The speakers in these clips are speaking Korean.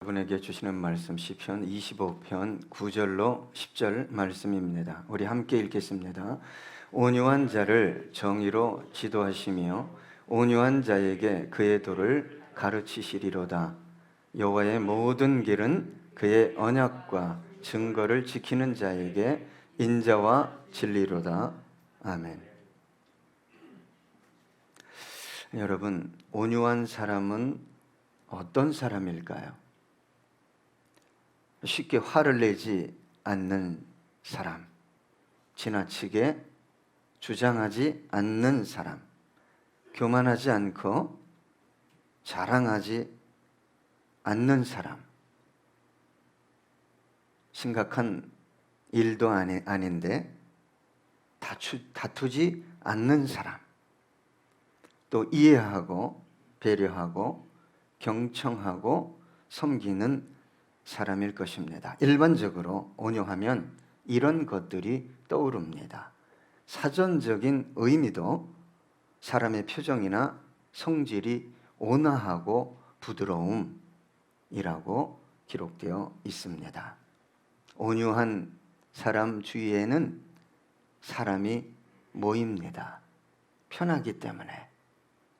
여러분에게 주시는 말씀 시편 25편 9절로 10절 말씀입니다. 우리 함께 읽겠습니다. 온유한 자를 정의로 지도하시며 온유한 자에게 그의 도를 가르치시리로다. 여호와의 모든 길은 그의 언약과 증거를 지키는 자에게 인자와 진리로다. 아멘. 여러분, 온유한 사람은 어떤 사람일까요? 쉽게 화를 내지 않는 사람, 지나치게 주장하지 않는 사람, 교만하지 않고 자랑하지 않는 사람, 심각한 일도 아닌데 다투지 않는 사람, 또 이해하고 배려하고 경청하고 섬기는 사람일 것입니다. 일반적으로 온유하면 이런 것들이 떠오릅니다. 사전적인 의미도 사람의 표정이나 성질이 온화하고 부드러움이라고 기록되어 있습니다. 온유한 사람 주위에는 사람이 모입니다. 편하기 때문에,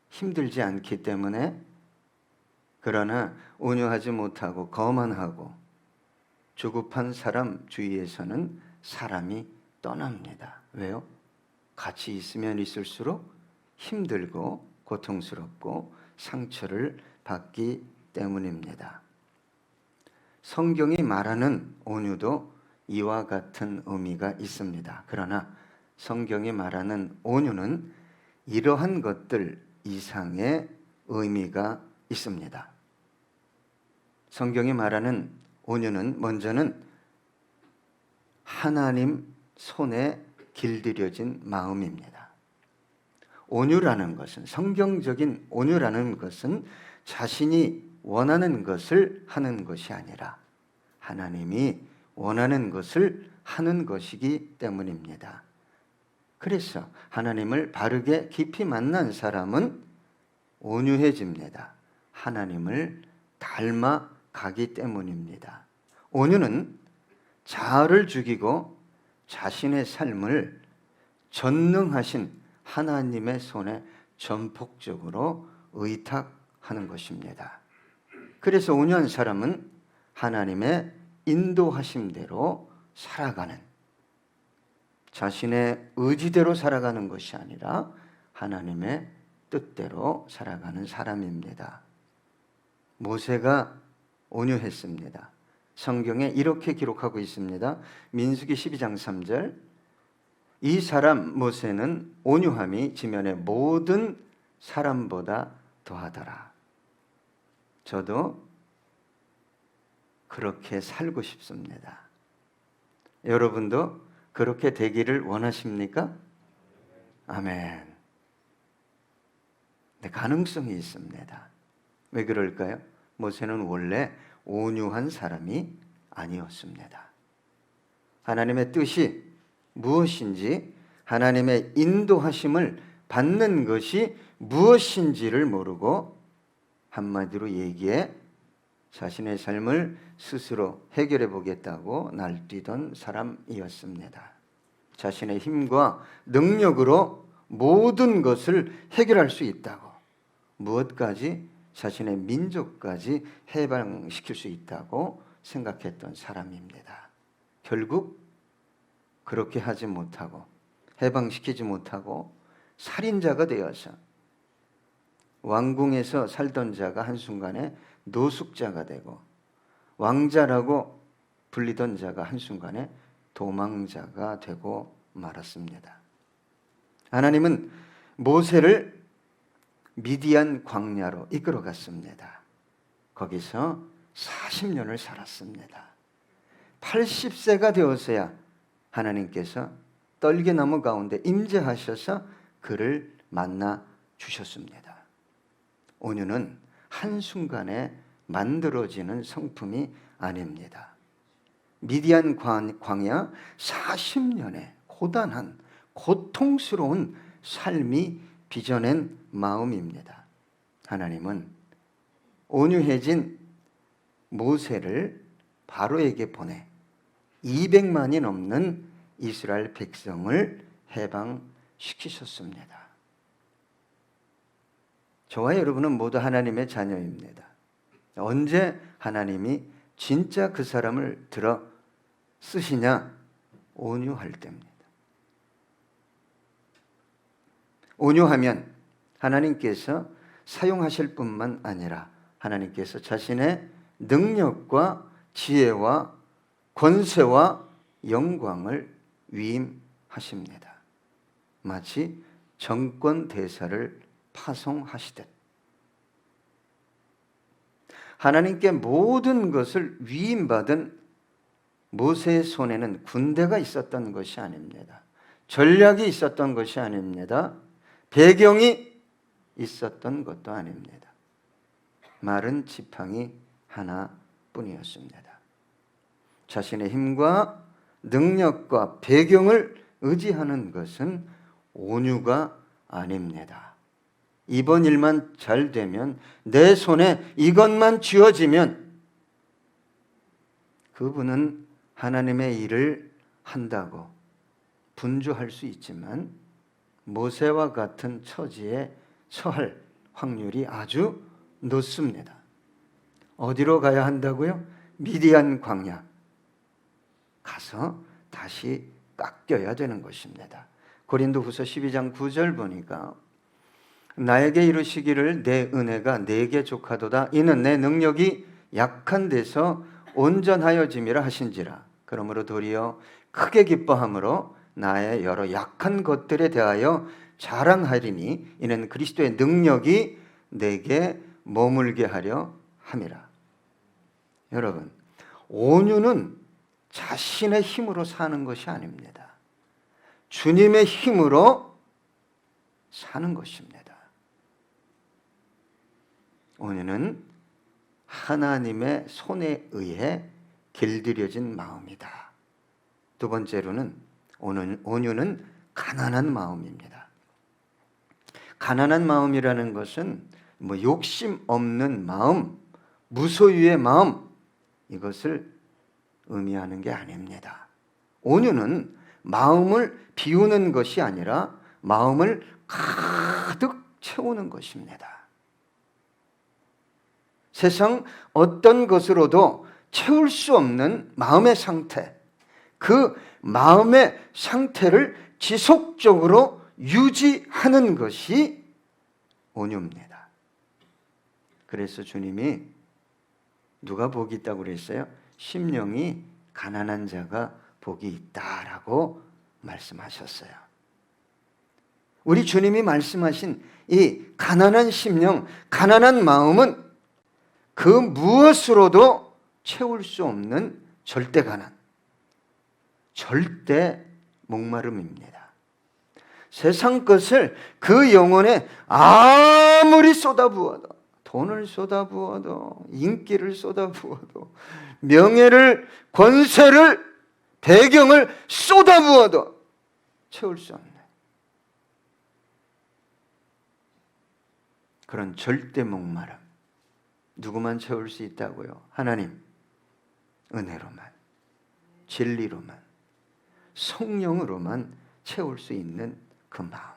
힘들지 않기 때문에. 그러나 온유하지 못하고 거만하고 조급한 사람 주위에서는 사람이 떠납니다. 왜요? 같이 있으면 있을수록 힘들고 고통스럽고 상처를 받기 때문입니다. 성경이 말하는 온유도 이와 같은 의미가 있습니다. 그러나 성경이 말하는 온유는 이러한 것들 이상의 의미가 있습니다. 성경이 말하는 온유는 먼저는 하나님 손에 길들여진 마음입니다. 온유라는 것은, 성경적인 온유라는 것은 자신이 원하는 것을 하는 것이 아니라 하나님이 원하는 것을 하는 것이기 때문입니다. 그래서 하나님을 바르게 깊이 만난 사람은 온유해집니다. 하나님을 닮아가기 때문입니다. 온유는 자아를 죽이고 자신의 삶을 전능하신 하나님의 손에 전폭적으로 의탁하는 것입니다. 그래서 온유한 사람은 하나님의 인도하심대로 살아가는, 자신의 의지대로 살아가는 것이 아니라 하나님의 뜻대로 살아가는 사람입니다. 모세가 온유했습니다. 성경에 이렇게 기록하고 있습니다. 민수기 12장 3절, 이 사람 모세는 온유함이 지면의 모든 사람보다 더하더라. 저도 그렇게 살고 싶습니다. 여러분도 그렇게 되기를 원하십니까? 아멘. 네, 가능성이 있습니다. 왜 그럴까요? 모세는 원래 온유한 사람이 아니었습니다. 하나님의 뜻이 무엇인지, 하나님의 인도하심을 받는 것이 무엇인지를 모르고 한마디로 얘기해 자신의 삶을 스스로 해결해 보겠다고 날뛰던 사람이었습니다. 자신의 힘과 능력으로 모든 것을 해결할 수 있다고, 무엇까지, 자신의 민족까지 해방시킬 수 있다고 생각했던 사람입니다. 결국 그렇게 하지 못하고 해방시키지 못하고 살인자가 되어서 왕궁에서 살던 자가 한순간에 노숙자가 되고 왕자라고 불리던 자가 한순간에 도망자가 되고 말았습니다. 하나님은 모세를 미디안 광야로 이끌어갔습니다. 거기서 40년을 살았습니다. 80세가 되었어야 하나님께서 떨기나무 가운데 임재하셔서 그를 만나 주셨습니다. 온유는 한순간에 만들어지는 성품이 아닙니다. 미디안 광야 40년의 고단한 고통스러운 삶이 빚어낸 마음입니다. 하나님은 온유해진 모세를 바로에게 보내 200만이 넘는 이스라엘 백성을 해방시키셨습니다. 저와 여러분은 모두 하나님의 자녀입니다. 언제 하나님이 진짜 그 사람을 들어 쓰시냐? 온유할 때입니다. 온유하면 하나님께서 사용하실 뿐만 아니라 하나님께서 자신의 능력과 지혜와 권세와 영광을 위임하십니다. 마치 정권 대사를 파송하시듯 하나님께 모든 것을 위임받은 모세의 손에는 군대가 있었던 것이 아닙니다. 전략이 있었던 것이 아닙니다. 배경이 있었던 것도 아닙니다. 마른 지팡이 하나뿐이었습니다. 자신의 힘과 능력과 배경을 의지하는 것은 온유가 아닙니다. 이번 일만 잘 되면, 내 손에 이것만 쥐어지면 그분은 하나님의 일을 한다고 분주할 수 있지만 모세와 같은 처지에 처할 확률이 아주 높습니다. 어디로 가야 한다고요? 미디안 광야 가서 다시 깎여야 되는 것입니다. 고린도후서 12장 9절 보니까 나에게 이르시기를 내 은혜가 내게 족하도다. 이는 내 능력이 약한 데서 온전하여짐이라 하신지라. 그러므로 도리어 크게 기뻐함으로 나의 여러 약한 것들에 대하여 자랑하리니 이는 그리스도의 능력이 내게 머물게 하려 함이라. 여러분, 온유는 자신의 힘으로 사는 것이 아닙니다. 주님의 힘으로 사는 것입니다. 온유는 하나님의 손에 의해 길들여진 마음이다. 두 번째로는 온유는 가난한 마음입니다. 가난한 마음이라는 것은 욕심 없는 마음, 무소유의 마음, 이것을 의미하는 게 아닙니다. 온유는 마음을 비우는 것이 아니라 마음을 가득 채우는 것입니다. 세상 어떤 것으로도 채울 수 없는 마음의 상태, 그 마음의 상태를 지속적으로 유지하는 것이 온유입니다. 그래서 주님이 누가 복이 있다고 그랬어요? 심령이 가난한 자가 복이 있다라고 말씀하셨어요. 우리 주님이 말씀하신 이 가난한 심령, 가난한 마음은 그 무엇으로도 채울 수 없는 절대 가난, 절대 목마름입니다. 세상 것을 그 영혼에 아무리 쏟아부어도, 돈을 쏟아부어도, 인기를 쏟아부어도, 명예를, 권세를, 배경을 쏟아부어도 채울 수 없는 그런 절대 목마름. 누구만 채울 수 있다고요? 하나님, 은혜로만, 진리로만, 성령으로만 채울 수 있는 그 마음,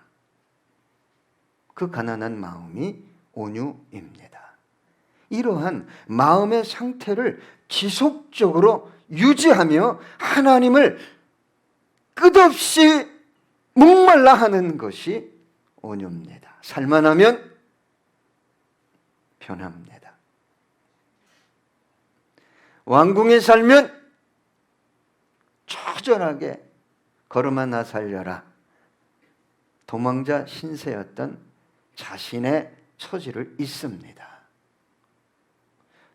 그 가난한 마음이 온유입니다. 이러한 마음의 상태를 지속적으로 유지하며 하나님을 끝없이 목말라 하는 것이 온유입니다. 살만하면 편합니다. 왕궁에 살면 처절하게 걸음아 나 살려라. 도망자 신세였던 자신의 처지를 잊습니다.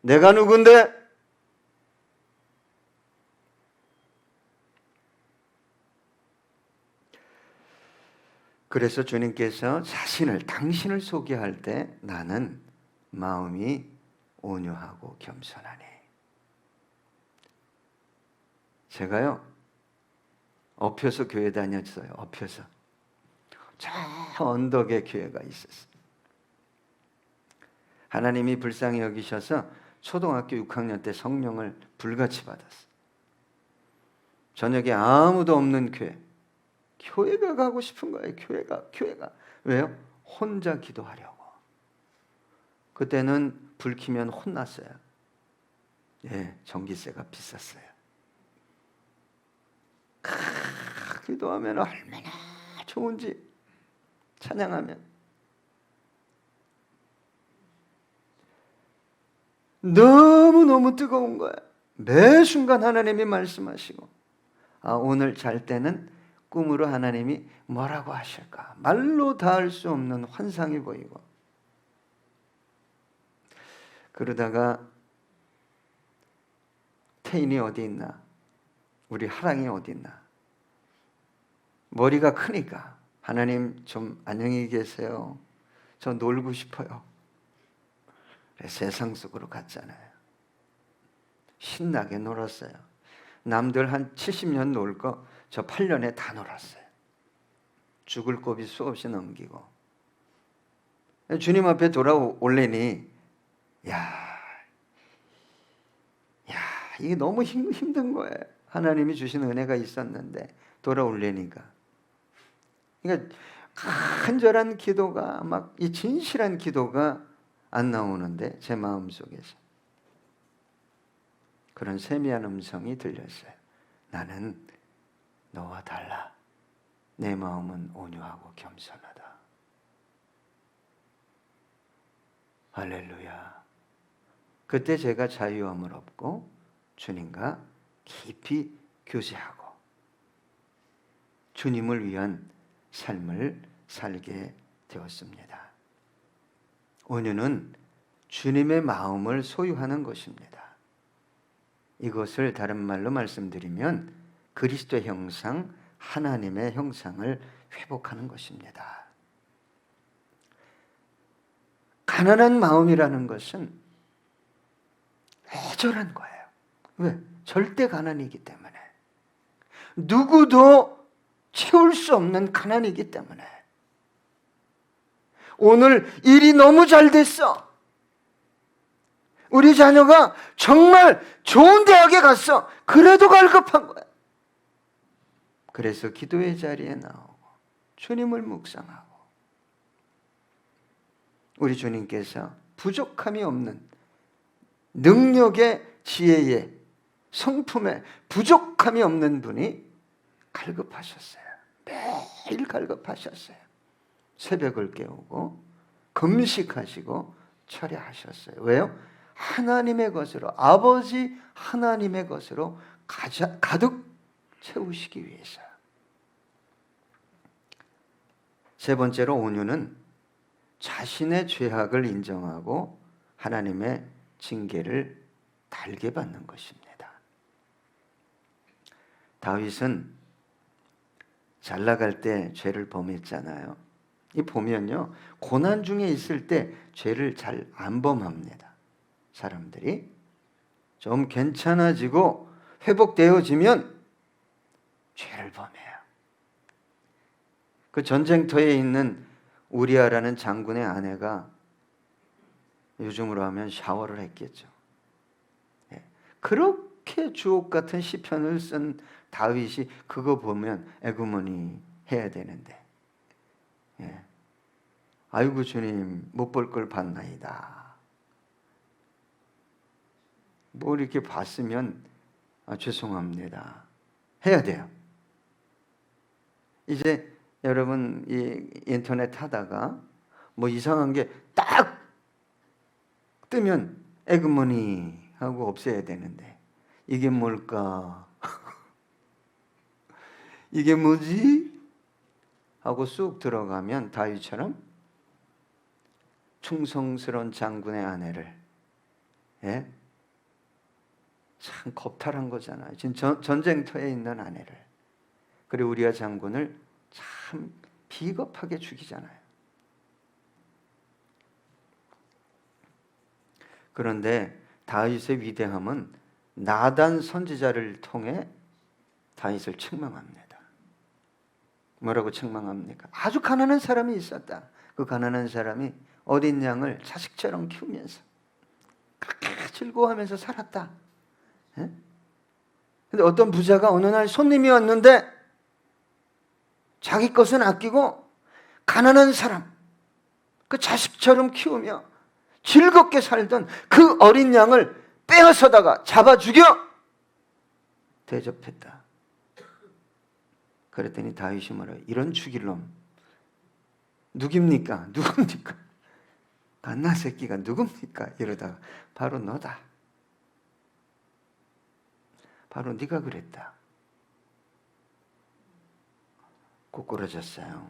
내가 누군데? 그래서 주님께서 당신을 소개할 때 나는 마음이 온유하고 겸손하니. 제가요, 엎혀서 교회 다녔어요. 엎혀서. 저 언덕에 교회가 있었어요. 하나님이 불쌍히 여기셔서 초등학교 6학년 때 성령을 불같이 받았어. 저녁에 아무도 없는 교회가 가고 싶은 거예요. 교회가. 왜요? 혼자 기도하려고. 그때는 불 켜면 혼났어요. 예, 전기세가 비쌌어요. 기도하면 얼마나 좋은지 찬양하면 너무너무 뜨거운 거야. 매 순간 하나님이 말씀하시고, 오늘 잘 때는 꿈으로 하나님이 뭐라고 하실까? 말로 닿을 수 없는 환상이 보이고, 그러다가 태인이 어디 있나? 우리 하랑이 어디 있나? 머리가 크니까 하나님 좀 안녕히 계세요. 저 놀고 싶어요. 세상 속으로 갔잖아요. 신나게 놀았어요. 남들 한 70년 놀 거 저 8년에 다 놀았어요. 죽을 고비 수없이 넘기고. 주님 앞에 돌아올래니 이게 너무 힘든 거예요. 하나님이 주신 은혜가 있었는데 돌아올래니까. 그러니까 간절한 기도가 막 이 진실한 기도가 안 나오는데 제 마음속에서 그런 세미한 음성이 들렸어요. 나는 너와 달라. 내 마음은 온유하고 겸손하다. 할렐루야. 그때 제가 자유함을 얻고 주님과 깊이 교제하고 주님을 위한 삶을 살게 되었습니다. 온유는 주님의 마음을 소유하는 것입니다. 이것을 다른 말로 말씀드리면 그리스도의 형상, 하나님의 형상을 회복하는 것입니다. 가난한 마음이라는 것은 애절한 거예요. 왜? 절대 가난이기 때문에. 누구도 채울 수 없는 가난이기 때문에. 오늘 일이 너무 잘 됐어. 우리 자녀가 정말 좋은 대학에 갔어. 그래도 갈급한 거야. 그래서 기도의 자리에 나오고 주님을 묵상하고, 우리 주님께서 부족함이 없는 능력의 지혜의 성품에 부족함이 없는 분이 갈급하셨어요. 매일 갈급하셨어요. 새벽을 깨우고 금식하시고 철야하셨어요. 왜요? 하나님의 것으로, 아버지 하나님의 것으로 가득 채우시기 위해서. 세 번째로 온유는 자신의 죄악을 인정하고 하나님의 징계를 달게 받는 것입니다. 다윗은 잘 나갈 때 죄를 범했잖아요. 이 보면요, 고난 중에 있을 때 죄를 잘 안 범합니다. 사람들이 좀 괜찮아지고 회복되어지면 죄를 범해요. 그 전쟁터에 있는 우리아라는 장군의 아내가 요즘으로 하면 샤워를 했겠죠. 그렇게 주옥 같은 시편을 쓴 다윗이 그거 보면 에구머니 해야 되는데, 아이고 주님 못 볼 걸 봤나이다. 뭐 이렇게 봤으면 죄송합니다 해야 돼요. 이제 여러분 이 인터넷 하다가 뭐 이상한 게 딱 뜨면 에그머니 하고 없애야 되는데, 이게 뭘까? 이게 뭐지? 하고 쑥 들어가면 다윗처럼 충성스러운 장군의 아내를, 참 겁탈한 거잖아요. 지금 전쟁터에 있는 아내를, 그리고 우리아 장군을 참 비겁하게 죽이잖아요. 그런데 다윗의 위대함은 나단 선지자를 통해 다윗을 책망합니다. 뭐라고 책망합니까? 아주 가난한 사람이 있었다. 그 가난한 사람이 어린 양을 자식처럼 키우면서 그렇게 즐거워하면서 살았다. 예? 근데 어떤 부자가 어느 날 손님이 왔는데 자기 것은 아끼고 가난한 사람, 그 자식처럼 키우며 즐겁게 살던 그 어린 양을 빼앗아다가 잡아 죽여 대접했다. 그랬더니 다윗이 뭐래요? 이런 죽일 놈 누굽니까? 누굽니까? 갓나 새끼가 누굽니까? 이러다가 바로 너다. 바로 네가 그랬다. 꼬꾸라졌어요.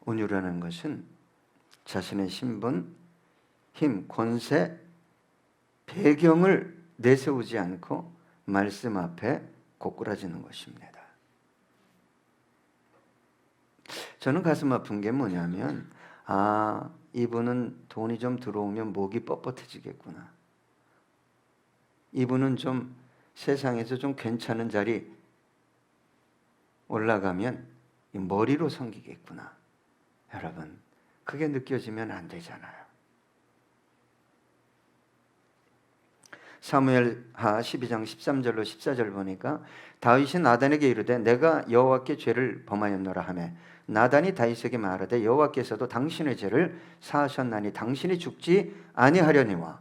온유라는 것은 자신의 신분, 힘, 권세, 배경을 내세우지 않고 말씀 앞에 꼬꾸라지는 것입니다. 저는 가슴 아픈 게 뭐냐면 이분은 돈이 좀 들어오면 목이 뻣뻣해지겠구나. 이분은 좀 세상에서 좀 괜찮은 자리 올라가면 머리로 섬기겠구나. 여러분, 그게 느껴지면 안 되잖아요. 사무엘하 12장 13절로 14절 보니까 다윗이 나단에게 이르되 내가 여호와께 죄를 범하였노라 하매 나단이 다윗에게 말하되 여호와께서도 당신의 죄를 사하셨나니 당신이 죽지 아니하려니와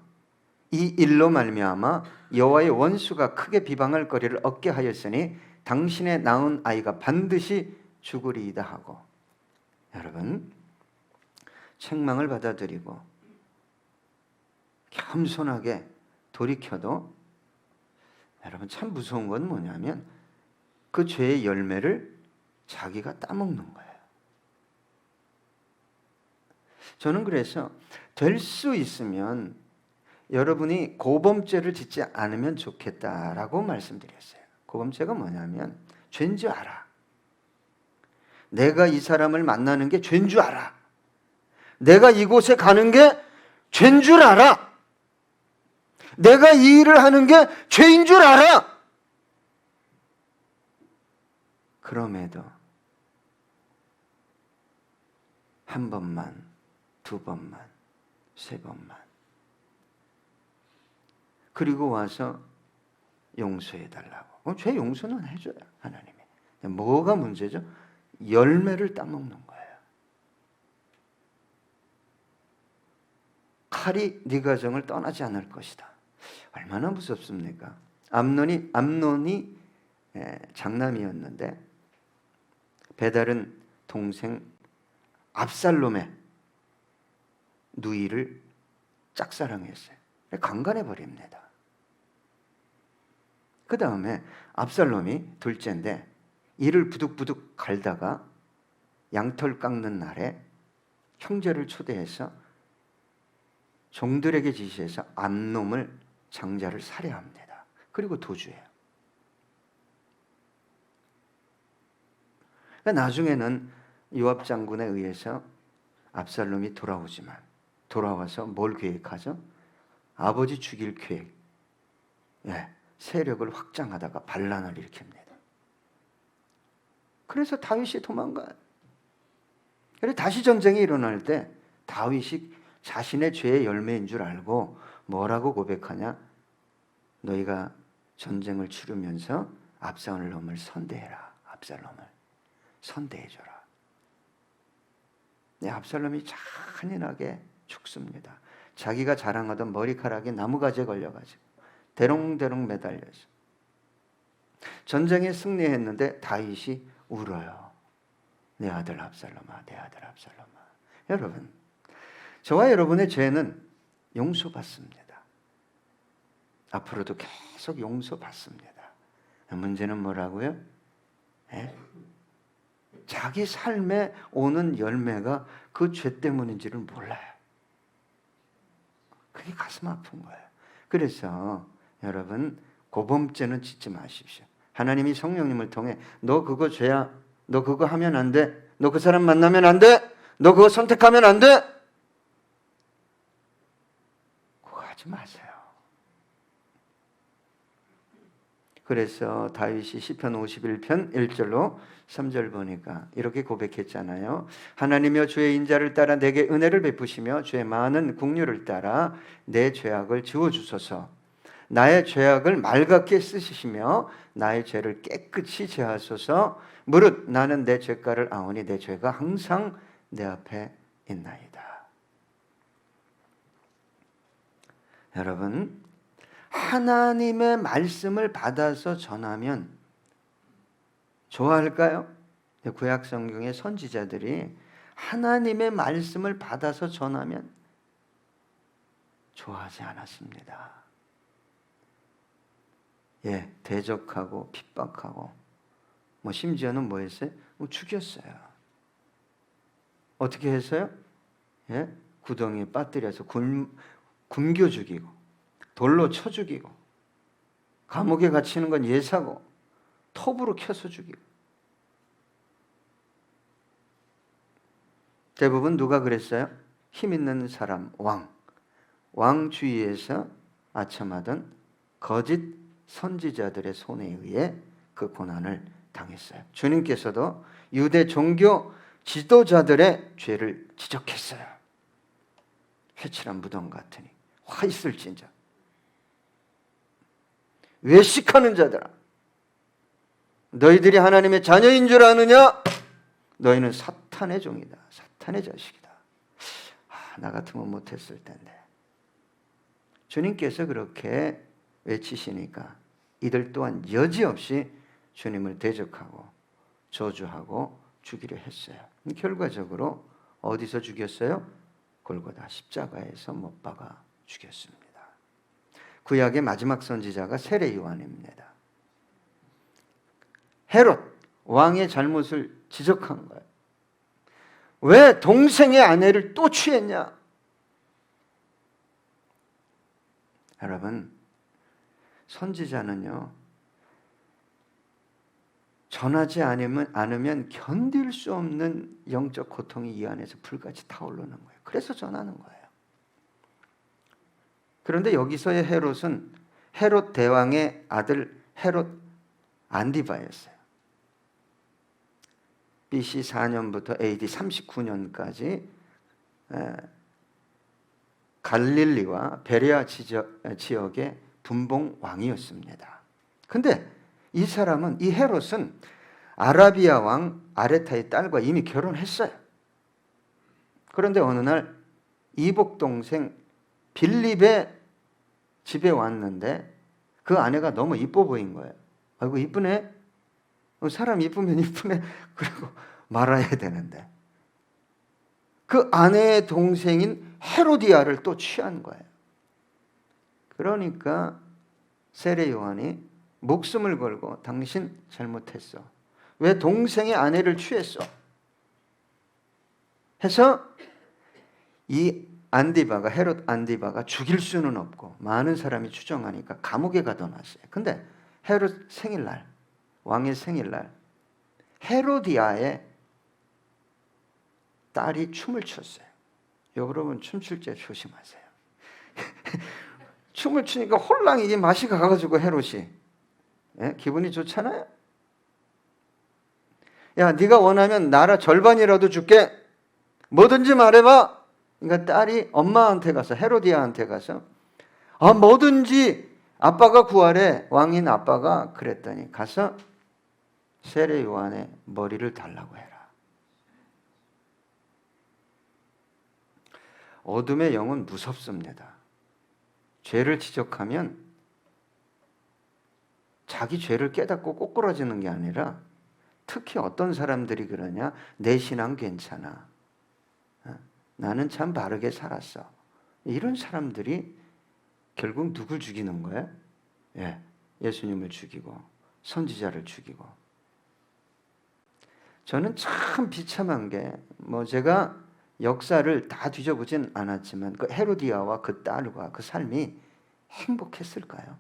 이 일로 말미암아 여호와의 원수가 크게 비방할 거리를 얻게 하였으니 당신의 낳은 아이가 반드시 죽으리이다 하고. 여러분, 책망을 받아들이고 겸손하게 돌이켜도 여러분 참 무서운 건 뭐냐면 그 죄의 열매를 자기가 따먹는 거예요. 저는 그래서 될 수 있으면 여러분이 고범죄를 짓지 않으면 좋겠다라고 말씀드렸어요. 고범죄가 뭐냐면 죄인 줄 알아. 내가 이 사람을 만나는 게 죄인 줄 알아. 내가 이곳에 가는 게 죄인 줄 알아. 내가 이 일을 하는 게 죄인 줄 알아. 그럼에도 한 번만, 두 번만, 세 번만 그리고 와서 용서해달라고. 죄 용서는 해줘요, 하나님이. 뭐가 문제죠? 열매를 따먹는 거예요. 칼이 네 가정을 떠나지 않을 것이다. 얼마나 무섭습니까? 암논이 장남이었는데 베달은 동생 압살롬의 누이를 짝사랑했어요. 강간해 버립니다. 그 다음에 압살롬이 둘째인데 이를 부득부득 갈다가 양털 깎는 날에 형제를 초대해서 종들에게 지시해서 암놈을 장자를 살해합니다. 그리고 도주해요. 나중에는 요압 장군에 의해서 압살롬이 돌아오지만 돌아와서 뭘 계획하죠? 아버지 죽일 계획, 세력을 확장하다가 반란을 일으킵니다. 그래서 다윗이 도망가요. 그래서 다시 전쟁이 일어날 때 다윗이 자신의 죄의 열매인 줄 알고 뭐라고 고백하냐? 너희가 전쟁을 치르면서 압살롬을 선대해라. 압살롬을 선대해줘라. 압살롬이 잔인하게 죽습니다. 자기가 자랑하던 머리카락이 나무가지에 걸려가지고 대롱대롱 매달려서 전쟁에 승리했는데 다윗이 울어요. 내 아들 압살롬아, 내 아들 압살롬아. 여러분, 저와 여러분의 죄는 용서받습니다. 앞으로도 계속 용서받습니다. 문제는 뭐라고요? 자기 삶에 오는 열매가 그 죄 때문인지를 몰라요. 그게 가슴 아픈 거예요. 그래서 여러분, 고범죄는 짓지 마십시오. 하나님이 성령님을 통해 너 그거 죄야. 너 그거 하면 안 돼. 너 그 사람 만나면 안 돼. 너 그거 선택하면 안 돼. 그거 하지 마세요. 그래서 다윗이 시편 51편 1절로 3절 보니까 이렇게 고백했잖아요. 하나님이여 주의 인자를 따라 내게 은혜를 베푸시며 주의 많은 긍휼을 따라 내 죄악을 지워주소서. 나의 죄악을 맑게 쓰시며 나의 죄를 깨끗이 제하소서. 무릇 나는 내 죄가를 아오니 내 죄가 항상 내 앞에 있나이다. 여러분, 하나님의 말씀을 받아서 전하면 좋아할까요? 구약 성경의 선지자들이 하나님의 말씀을 받아서 전하면 좋아하지 않았습니다. 예, 대적하고 핍박하고 심지어는 뭐 했어요? 죽였어요. 어떻게 했어요? 예? 구덩이에 빠뜨려서 굶겨 죽이고 돌로 쳐 죽이고 감옥에 갇히는 건 예사고 톱으로 켜서 죽이고. 대부분 누가 그랬어요? 힘 있는 사람, 왕 주위에서 아첨하던 거짓 선지자들의 손에 의해 그 고난을 당했어요. 주님께서도 유대 종교 지도자들의 죄를 지적했어요. 회칠한 무덤 같으니 화 있을진저 외식하는 자들아, 너희들이 하나님의 자녀인 줄 아느냐? 너희는 사탄의 종이다. 사탄의 자식이다. 나 같으면 못했을 텐데. 주님께서 그렇게 외치시니까 이들 또한 여지없이 주님을 대적하고 저주하고 죽이려 했어요. 결과적으로 어디서 죽였어요? 골고다 십자가에서 못 박아 죽였습니다. 구약의 마지막 선지자가 세례 요한입니다. 헤롯 왕의 잘못을 지적한 거예요. 왜 동생의 아내를 또 취했냐? 여러분, 선지자는요, 전하지 않으면 견딜 수 없는 영적 고통이 이 안에서 불같이 타오르는 거예요. 그래서 전하는 거예요. 그런데 여기서의 헤롯은 헤롯 대왕의 아들 헤롯 안디바였어요. BC 4년부터 AD 39년까지 갈릴리와 베레아 지역의 분봉 왕이었습니다. 근데 이 사람은, 이 헤롯은 아라비아 왕 아레타의 딸과 이미 결혼했어요. 그런데 어느 날 이복 동생 빌립의 집에 왔는데 그 아내가 너무 이뻐 보인 거예요. 아이고 이쁘네. 사람 이쁘면 이쁘네. 그리고 말아야 되는데 그 아내의 동생인 헤로디아를 또 취한 거예요. 그러니까 세례 요한이 목숨을 걸고 당신 잘못했어. 왜 동생의 아내를 취했어? 해서 이 안디바가, 헤롯 안디바가 죽일 수는 없고 많은 사람이 추정하니까 감옥에 가둬놨어요. 근데 헤롯 생일날, 왕의 생일날 헤로디아의 딸이 춤을 췄어요. 여러분 춤출 때 조심하세요. 춤을 추니까 홀랑 이게 맛이 가가지고 헤롯이 기분이 좋잖아요. 야, 네가 원하면 나라 절반이라도 줄게. 뭐든지 말해봐. 그러니까 딸이 엄마한테 가서, 헤로디아한테 가서 뭐든지 아빠가 구하래. 왕인 아빠가 그랬더니 가서 세례 요한의 머리를 달라고 해라. 어둠의 영은 무섭습니다. 죄를 지적하면 자기 죄를 깨닫고 꼬꾸라지는 게 아니라 특히 어떤 사람들이 그러냐? 내 신앙 괜찮아. 나는 참 바르게 살았어. 이런 사람들이 결국 누굴 죽이는 거예요? 예수님을 죽이고 선지자를 죽이고. 저는 참 비참한 게 제가 역사를 다 뒤져보진 않았지만 그 헤로디아와 그 딸과 그 삶이 행복했을까요?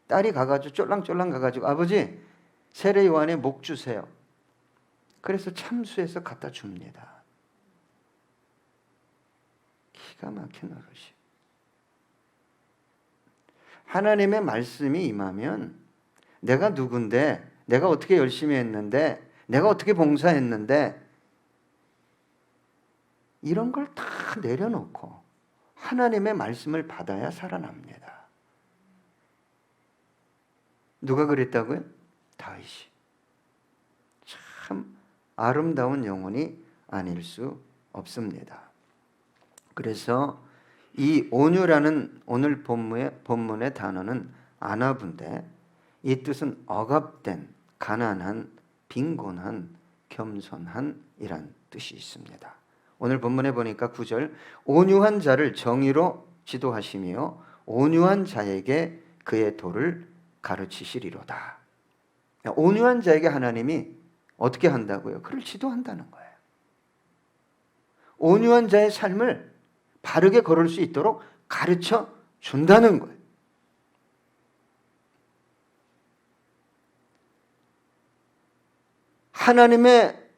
딸이 가가지고 쫄랑쫄랑 가가지고 아버지 세례 요한의 목 주세요. 그래서 참수해서 갖다 줍니다. 기가 막힌 어르신. 하나님의 말씀이 임하면 내가 누군데, 내가 어떻게 열심히 했는데, 내가 어떻게 봉사했는데, 이런 걸 다 내려놓고 하나님의 말씀을 받아야 살아납니다. 누가 그랬다고요? 다윗이. 참 아름다운 영혼이 아닐 수 없습니다. 그래서 이 온유라는 오늘 본문의 단어는 아나브인데, 이 뜻은 억압된, 가난한, 빈곤한, 겸손한 이란 뜻이 있습니다. 오늘 본문에 보니까 9절, 온유한 자를 정의로 지도하시며 온유한 자에게 그의 도를 가르치시리로다. 온유한 자에게 하나님이 어떻게 한다고요? 그를 지도한다는 거예요. 온유한 자의 삶을 바르게 걸을 수 있도록 가르쳐 준다는 거예요. 하나님의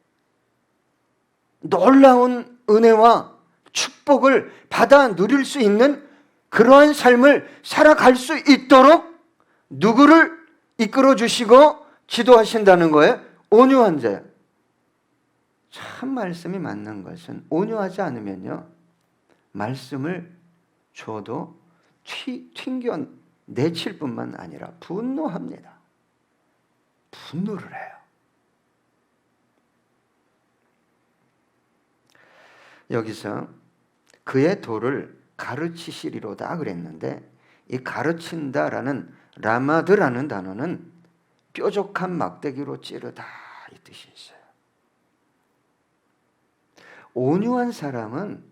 놀라운 은혜와 축복을 받아 누릴 수 있는 그러한 삶을 살아갈 수 있도록 누구를 이끌어 주시고 지도하신다는 거예요? 온유한 자예요. 참 말씀이 맞는 것은 온유하지 않으면요, 말씀을 줘도 튕겨 내칠 뿐만 아니라 분노합니다. 분노를 해요. 여기서 그의 도를 가르치시리로다 그랬는데, 이 가르친다라는 라마드라는 단어는 뾰족한 막대기로 찌르다 이 뜻이 있어요. 온유한 사람은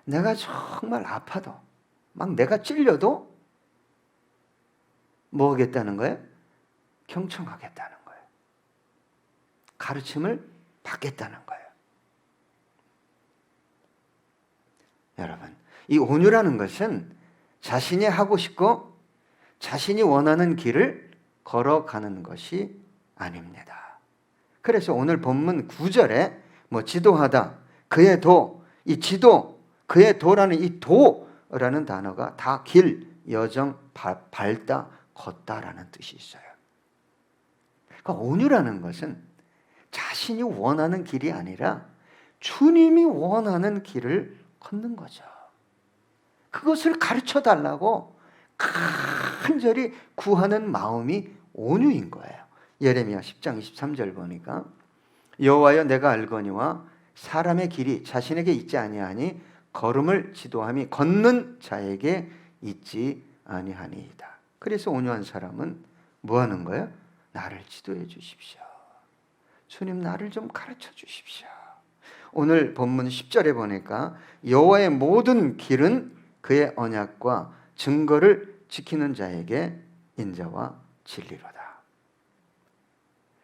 내가 정말 아파도, 막 내가 찔려도 뭐 하겠다는 거예요? 경청하겠다는 거예요. 가르침을 받겠다는 거예요. 여러분, 이 온유라는 것은 자신이 하고 싶고 자신이 원하는 길을 걸어가는 것이 아닙니다. 그래서 오늘 본문 9절에 지도하다, 그의 도, 이 지도, 그의 도라는 이 도라는 단어가 다 길, 여정, 밟다, 걷다라는 뜻이 있어요. 그러니까 온유라는 것은 자신이 원하는 길이 아니라 주님이 원하는 길을 걷는 거죠. 그것을 가르쳐 달라고 간절히 구하는 마음이 온유인 거예요. 예레미야 10장 23절 보니까, 여호와여 내가 알거니와 사람의 길이 자신에게 있지 아니하니 걸음을 지도함이 걷는 자에게 있지 아니하니이다. 그래서 온유한 사람은 뭐 하는 거예요? 나를 지도해 주십시오. 주님, 나를 좀 가르쳐 주십시오. 오늘 본문 10절에 보니까 여호와의 모든 길은 그의 언약과 증거를 지키는 자에게 인자와 진리로다.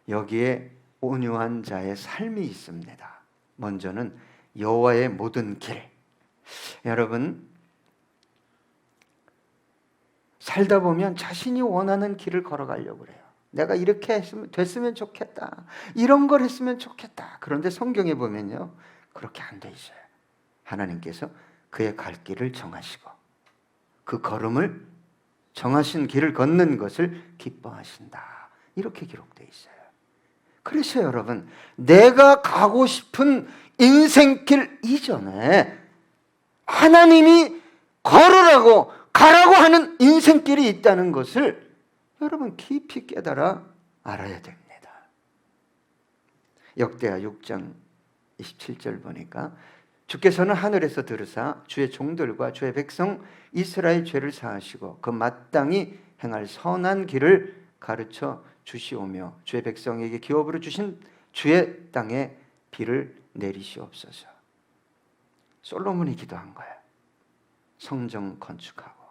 여기에 온유한 자의 삶이 있습니다. 먼저는 여호와의 모든 길. 여러분, 살다 보면 자신이 원하는 길을 걸어가려고 그래요. 내가 이렇게 됐으면 좋겠다, 이런 걸 했으면 좋겠다. 그런데 성경에 보면요, 그렇게 안 돼 있어요. 하나님께서 그의 갈 길을 정하시고 그 걸음을 정하신 길을 걷는 것을 기뻐하신다, 이렇게 기록되어 있어요. 그래서 여러분, 내가 가고 싶은 인생길 이전에 하나님이 걸으라고, 가라고 하는 인생길이 있다는 것을 여러분 깊이 깨달아 알아야 됩니다. 역대하 6장 27절 보니까, 주께서는 하늘에서 들으사 주의 종들과 주의 백성 이스라엘 죄를 사하시고 그 마땅히 행할 선한 길을 가르쳐 주시오며 주의 백성에게 기업으로 주신 주의 땅에 비를 내리시옵소서. 솔로몬이 기도한 거예요. 성전 건축하고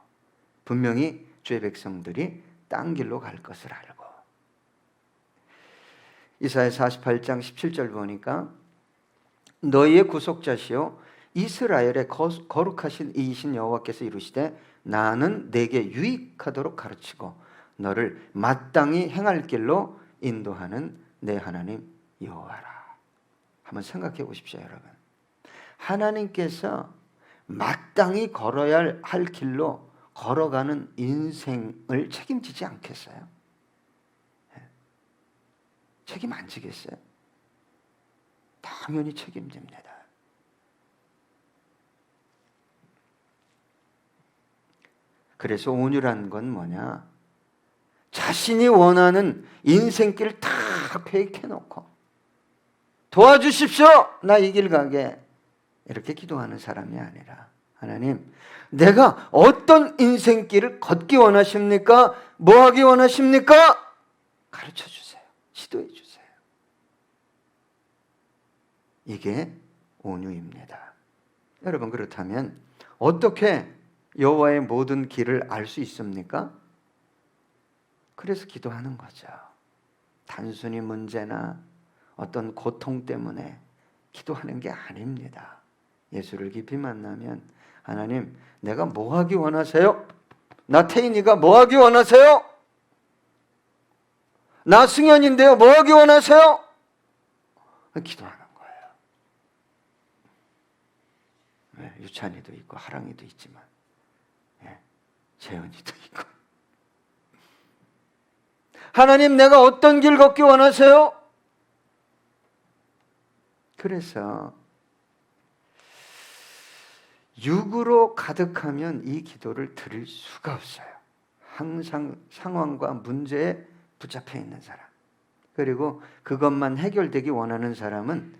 분명히 주의 백성들이 땅 길로 갈 것을 알고. 이사야 48장 17절 보니까, 너희의 구속자시요 이스라엘의 거룩하신 이이신 여호와께서 이루시되 나는 내게 유익하도록 가르치고 너를 마땅히 행할 길로 인도하는 내 하나님 여호와라. 한번 생각해 보십시오, 여러분. 하나님께서 마땅히 걸어야 할 길로 걸어가는 인생을 책임지지 않겠어요? 책임 안 지겠어요? 당연히 책임집니다. 그래서 온유란 건 뭐냐? 자신이 원하는 인생길 다 계획해놓고 도와주십시오! 나 이 길 가게. 이렇게 기도하는 사람이 아니라, 하나님, 내가 어떤 인생길을 걷기 원하십니까? 뭐 하기 원하십니까? 가르쳐 주세요. 지도해 주세요. 이게 온유입니다. 여러분, 그렇다면 어떻게 여호와의 모든 길을 알 수 있습니까? 그래서 기도하는 거죠. 단순히 문제나 어떤 고통 때문에 기도하는 게 아닙니다. 예수를 깊이 만나면, 하나님, 내가 뭐 하기 원하세요? 나 태인이가 뭐 하기 원하세요? 나 승현인데요, 뭐 하기 원하세요? 기도하는 거예요. 네, 유찬이도 있고 하랑이도 있지만, 네, 재현이도 있고. 하나님, 내가 어떤 길 걷기 원하세요? 그래서 육으로 가득하면 이 기도를 드릴 수가 없어요. 항상 상황과 문제에 붙잡혀 있는 사람, 그리고 그것만 해결되기 원하는 사람은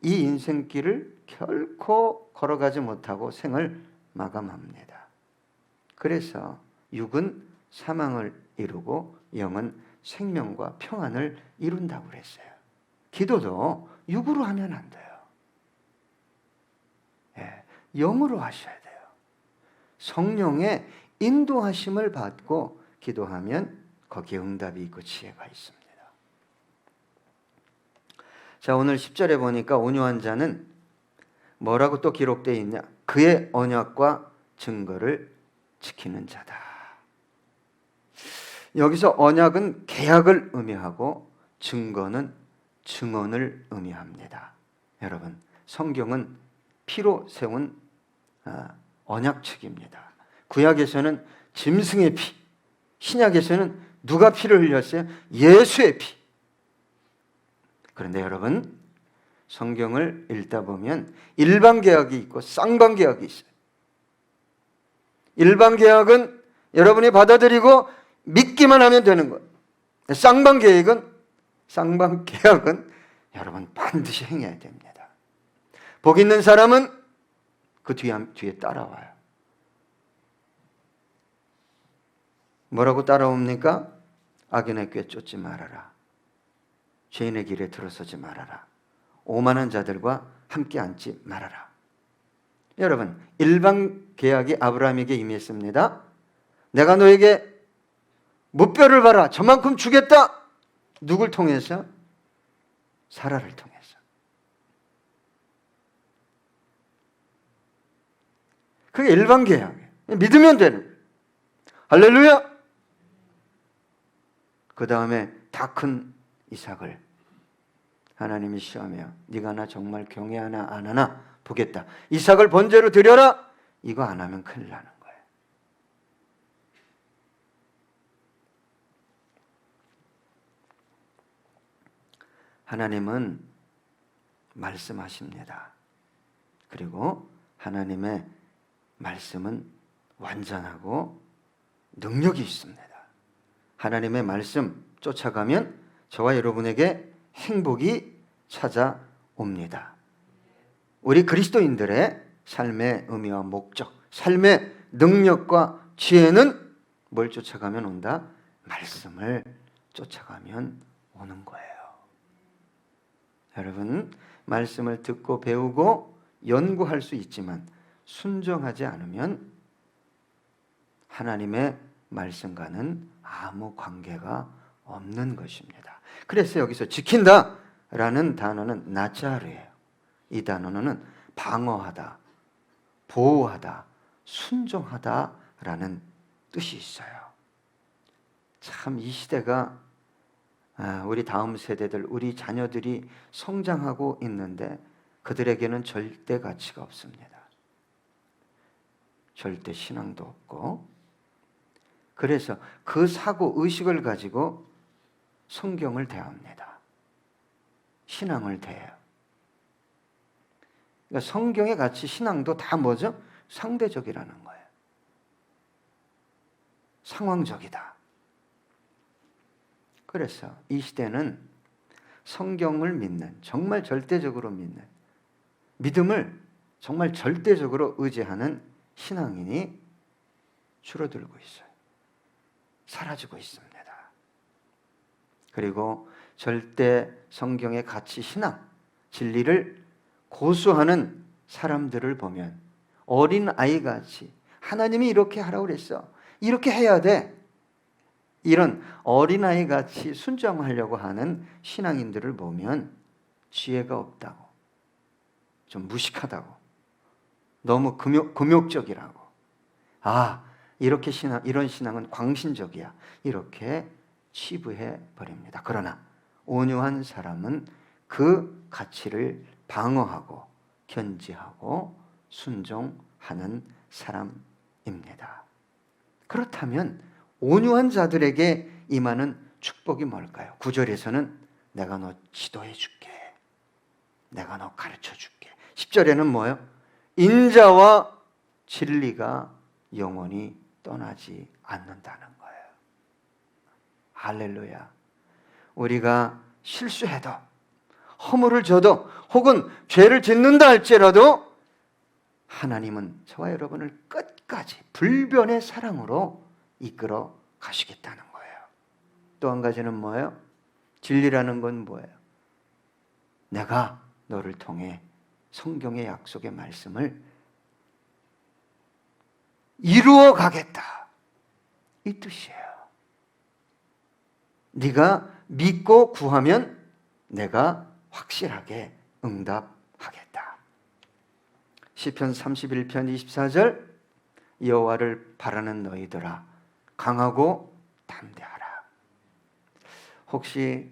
이 인생길을 결코 걸어가지 못하고 생을 마감합니다. 그래서 육은 사망을 이루고 영은 생명과 평안을 이룬다고 그랬어요. 기도도 육으로 하면 안 돼요. 예, 영으로 하셔야 돼요. 성령의 인도하심을 받고 기도하면 거기에 응답이 있고 지혜가 있습니다. 자, 오늘 10절에 보니까 온유한 자는 뭐라고 또 기록되어 있냐? 그의 언약과 증거를 지키는 자다. 여기서 언약은 계약을 의미하고 증거는 증언을 의미합니다. 여러분, 성경은 피로 세운 언약책입니다. 구약에서는 짐승의 피, 신약에서는 누가 피를 흘렸어요? 예수의 피. 그런데 여러분, 성경을 읽다 보면 일반 계약이 있고 쌍방 계약이 있어요. 일반 계약은 여러분이 받아들이고 믿기만 하면 되는 거예요. 쌍방 계약은 여러분 반드시 행해야 됩니다. 복 있는 사람은 그 뒤에 따라와요. 뭐라고 따라옵니까? 악인의 꾀 쫓지 말아라. 죄인의 길에 들어서지 말아라. 오만한 자들과 함께 앉지 말아라. 여러분, 일반 계약이 아브라함에게 임했습니다. 내가 너에게 무뼈를 봐라. 저만큼 주겠다. 누굴 통해서? 사라를 통해서. 그게 일반 계약이에요. 믿으면 되는 거예요. 할렐루야. 그 다음에 다 큰 이삭을 하나님이 시험해요. 네가 나 정말 경외하나 안 하나 보겠다. 이삭을 번제로 드려라. 이거 안 하면 큰일 나는 거예요. 하나님은 말씀하십니다. 그리고 하나님의 말씀은 완전하고 능력이 있습니다. 하나님의 말씀 쫓아가면 저와 여러분에게 행복이 찾아옵니다. 우리 그리스도인들의 삶의 의미와 목적, 삶의 능력과 지혜는 뭘 쫓아가면 온다? 말씀을 쫓아가면 오는 거예요. 여러분, 말씀을 듣고 배우고 연구할 수 있지만 순종하지 않으면 하나님의 말씀과는 아무 관계가 없는 것입니다. 그래서 여기서 지킨다라는 단어는 나자르예요. 이 단어는 방어하다, 보호하다, 순종하다라는 뜻이 있어요. 참 이 시대가 우리 다음 세대들, 우리 자녀들이 성장하고 있는데 그들에게는 절대 가치가 없습니다. 절대 신앙도 없고, 그래서 그 사고 의식을 가지고 성경을 대합니다. 신앙을 대해요. 그러니까 성경의 가치, 신앙도 다 뭐죠? 상대적이라는 거예요. 상황적이다. 그래서 이 시대는 성경을 믿는, 정말 절대적으로 믿는, 믿음을 정말 절대적으로 의지하는 신앙인이 줄어들고 있어요. 사라지고 있습니다. 그리고 절대 성경의 가치, 신앙, 진리를 고수하는 사람들을 보면 어린 아이같이 하나님이 이렇게 하라고 그랬어, 이렇게 해야 돼, 이런 어린아이같이 순종하려고 하는 신앙인들을 보면 지혜가 없다고, 좀 무식하다고, 너무 금욕적이라고, 이렇게 이런 신앙은 광신적이야, 이렇게 치부해 버립니다. 그러나 온유한 사람은 그 가치를 방어하고 견지하고 순종하는 사람입니다. 그렇다면 온유한 자들에게 임하는 축복이 뭘까요? 9절에서는 내가 너 지도해 줄게, 내가 너 가르쳐 줄게. 10절에는 뭐예요? 인자와 진리가 영원히 떠나지 않는다는 거예요. 할렐루야. 우리가 실수해도, 허물을 져도, 혹은 죄를 짓는다 할지라도 하나님은 저와 여러분을 끝까지 불변의 사랑으로 이끌어 가시겠다는 거예요. 또 한 가지는 뭐예요? 진리라는 건 뭐예요? 내가 너를 통해 성경의 약속의 말씀을 이루어 가겠다, 이 뜻이에요. 네가 믿고 구하면 내가 확실하게 응답하겠다. 시편 31편 24절, 여호와를 바라는 너희들아 강하고 담대하라. 혹시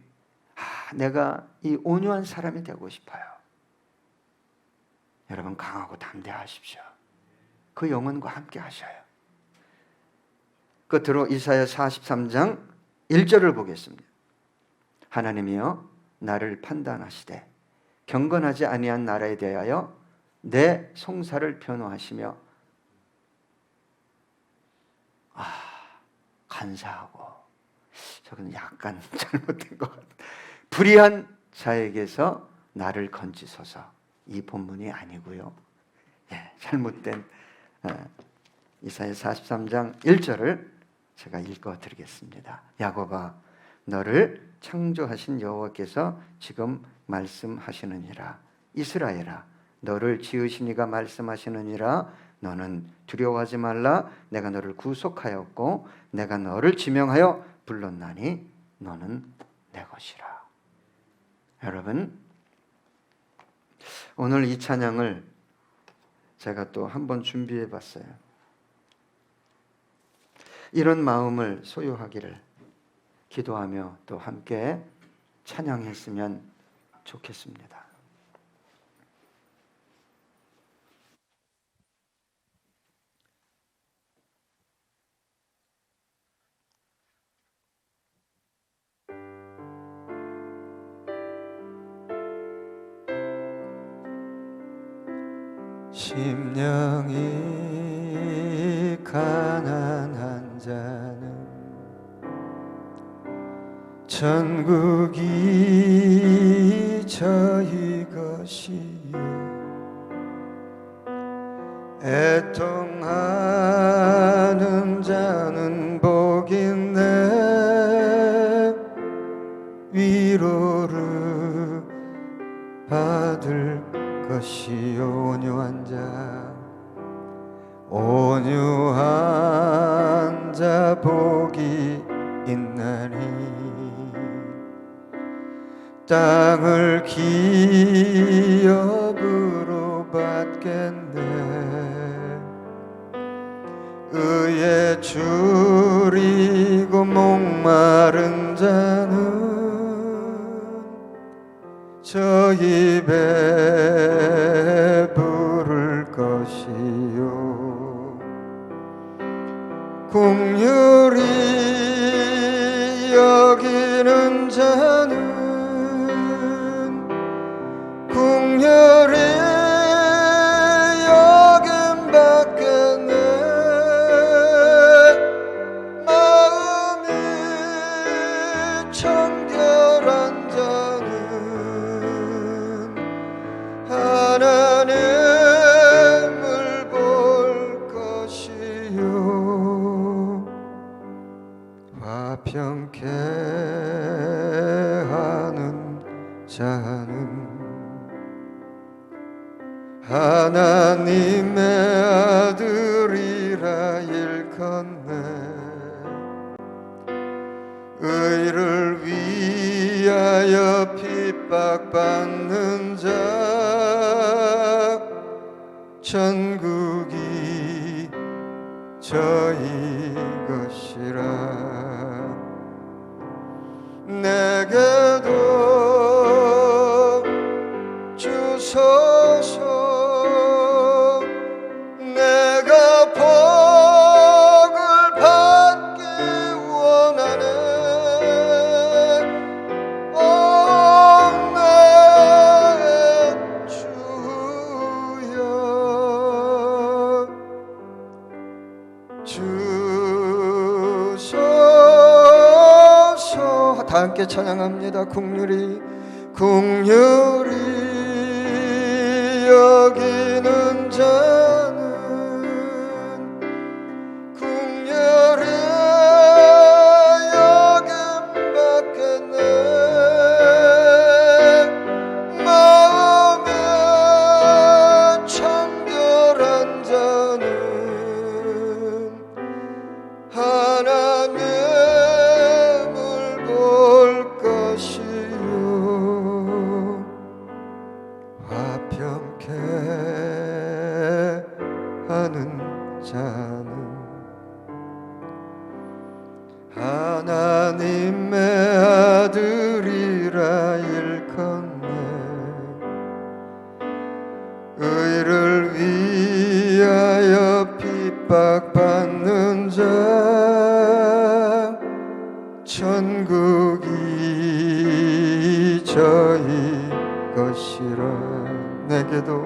내가 이 온유한 사람이 되고 싶어요. 여러분, 강하고 담대하십시오. 그 영혼과 함께 하셔요. 끝으로 이사야 43장 1절을 보겠습니다. 하나님이여 나를 판단하시되 경건하지 아니한 나라에 대하여 내 송사를 변호하시며 간사하고, 저건 약간 잘못된 것 같아요. 불의한 자에게서 나를 건지소서. 이 본문이 아니고요. 잘못된 이사야 43장 1절을 제가 읽어드리겠습니다. 야곱아, 너를 창조하신 여호와께서 지금 말씀하시느니라. 이스라엘아, 너를 지으신 이가 말씀하시느니라. 너는 두려워하지 말라. 내가 너를 구속하였고 내가 너를 지명하여 불렀나니 너는 내 것이라. 여러분, 오늘 이 찬양을 제가 또 한번 준비해 봤어요. 이런 마음을 소유하기를 기도하며 또 함께 찬양했으면 좋겠습니다. 심령이 가난한 자는 천국이 저희 것이요 애통하는 자는 복있네 위로를 받을 것이 온유한 자 복이 있나니 땅을 기업으로 받겠네 의에 줄이고 목마른 자는 저희 배부를 것이요 긍휼히 여기는 자는 궁렬히 여김밖에 내 마음이 청결한 자는 하나님을 볼 것이요 화평케 하는 자는 하나님의 아들이라 일컫네 의를 위하여 핍박받는 자 천국이 저희 것이라 내게도 주소서 내가 복을 받기 원하네 오 내 주여 주소서 다 함께 찬양합니다. 국률이 여기는 자는 궁렬히 여김밖에 내 마음에 청결한 자는 하나님을 볼 것이요 화평케 하는 자는 하나님의 아들이라 일컫네 의를 위하여 핍박받는 자 천국이 저희 것이라 내게도